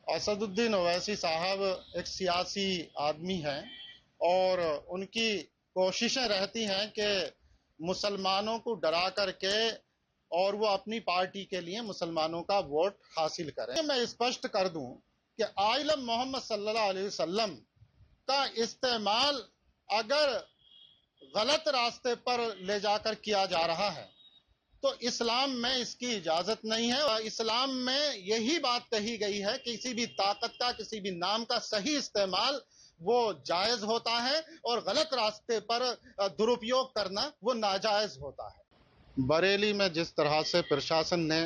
असदुद्दीन ओवैसी साहब एक सियासी आदमी हैं और उनकी कोशिशें रहती हैं कि मुसलमानों को डरा करके और वो अपनी पार्टी के लिए मुसलमानों का वोट हासिल करें। मैं स्पष्ट कर दूं कि आइलम मोहम्मद सल्लल्लाहु अलैहि वसल्लम का इस्तेमाल अगर गलत रास्ते पर ले जाकर किया जा रहा है तो इस्लाम में इसकी इजाजत नहीं है। और इस्लाम में यही बात कही गई है कि किसी भी ताकत का, किसी भी नाम का सही इस्तेमाल वो जायज होता है और गलत रास्ते पर दुरुपयोग करना वो नाजायज होता है। बरेली में जिस तरह से प्रशासन ने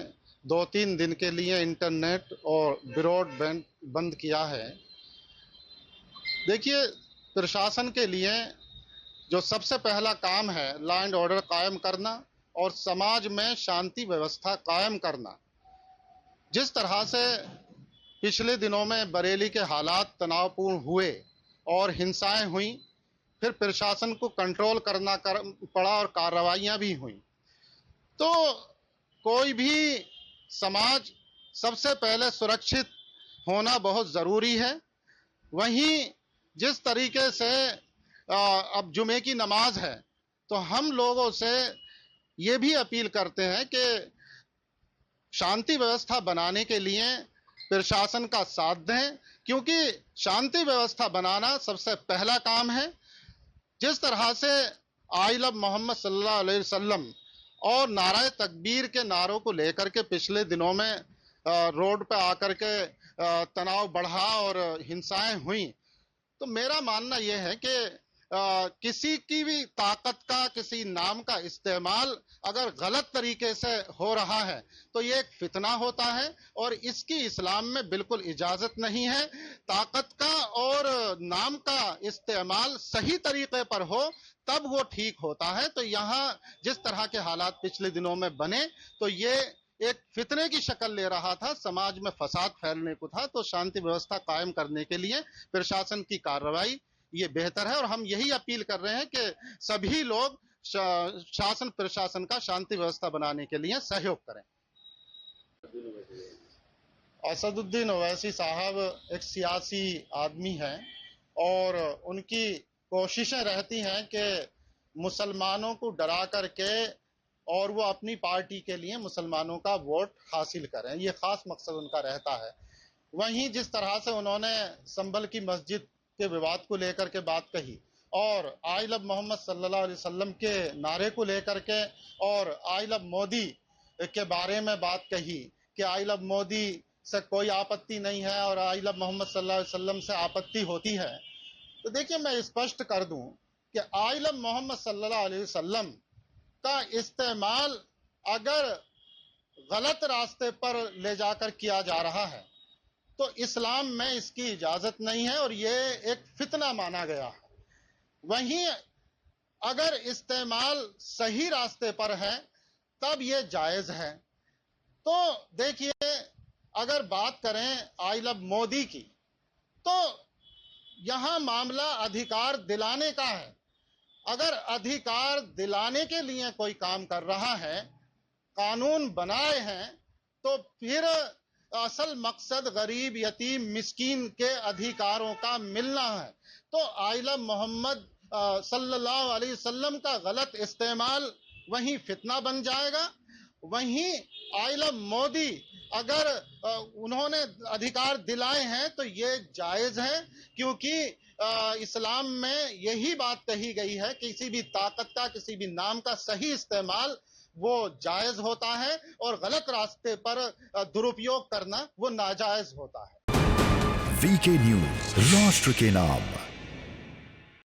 2-3 दिन के लिए इंटरनेट और ब्रॉडबैंड बंद किया है, देखिए प्रशासन के लिए जो सबसे पहला काम है लॉ एंड ऑर्डर कायम करना और समाज में शांति व्यवस्था कायम करना। जिस तरह से पिछले दिनों में बरेली के हालात तनावपूर्ण हुए और हिंसाएं हुई, फिर प्रशासन को कंट्रोल करना पड़ा और कार्रवाइयां भी हुई, तो कोई भी समाज सबसे पहले सुरक्षित होना बहुत ज़रूरी है। वहीं जिस तरीके से अब जुमे की नमाज है, तो हम लोगों से ये भी अपील करते हैं कि शांति व्यवस्था बनाने के लिए प्रशासन का साथ दें, क्योंकि शांति व्यवस्था बनाना सबसे पहला काम है। जिस तरह से आई लव मोहम्मद सल्लल्लाहु अलैहि वसल्लम और नारे तकबीर के नारों को लेकर के पिछले दिनों में रोड पे आकर के तनाव बढ़ा और हिंसाएं हुई, तो मेरा मानना यह है कि किसी की भी ताकत का, किसी नाम का इस्तेमाल अगर गलत तरीके से हो रहा है तो ये एक फितना होता है और इसकी इस्लाम में बिल्कुल इजाजत नहीं है। ताकत का और नाम का इस्तेमाल सही तरीके पर हो तब वो ठीक होता है। तो यहाँ जिस तरह के हालात पिछले दिनों में बने, तो ये एक फितने की शक्ल ले रहा था, समाज में फसाद फैलने को था। तो शांति व्यवस्था कायम करने के लिए प्रशासन की कार्रवाई ये बेहतर है और हम यही अपील कर रहे हैं कि सभी लोग शासन प्रशासन का शांति व्यवस्था बनाने के लिए सहयोग करें। असदुद्दीन ओवैसी साहब एक सियासी आदमी हैं और उनकी कोशिशें रहती हैं कि मुसलमानों को डरा करके और वो अपनी पार्टी के लिए मुसलमानों का वोट हासिल करें, ये खास मकसद उनका रहता है। वहीं जिस तरह से उन्होंने संभल की मस्जिद के विवाद को लेकर के बात कही और आई लव मोहम्मद सल्लल्लाहु अलैहि वसल्लम के नारे को लेकर के और आई लव मोदी के बारे में बात कही कि आई लव मोदी से कोई आपत्ति नहीं है और आई लव मोहम्मद सल्लल्लाहु अलैहि वसल्लम से आपत्ति होती है, तो देखिए मैं स्पष्ट कर दूं कि आई लव मोहम्मद सल्लल्लाहु अलैहि वसल्लम का इस्तेमाल अगर गलत रास्ते पर ले जाकर किया जा रहा है तो इस्लाम में इसकी इजाजत नहीं है और ये एक फितना माना गया है। वहीं अगर इस्तेमाल सही रास्ते पर है तब ये जायज है। तो देखिए अगर बात करें आई लव मोदी की, तो यहां मामला अधिकार दिलाने का है। अगर अधिकार दिलाने के लिए कोई काम कर रहा है, कानून बनाए हैं, तो फिर असल मकसद गरीब, यतीम, मिस्कीन के अधिकारों का मिलना है। तो आई लव मोहम्मद सल्लल्लाहु अलैहि वसल्लम का गलत इस्तेमाल वहीं फितना बन जाएगा। वहीं आई लव मोदी अगर उन्होंने अधिकार दिलाए हैं तो ये जायज है, क्योंकि इस्लाम में यही बात कही गई है कि किसी भी ताकत का, किसी भी नाम का सही इस्तेमाल वो जायज होता है और गलत रास्ते पर दुरुपयोग करना वो नाजायज होता है। वीके न्यूज, राष्ट्र के नाम।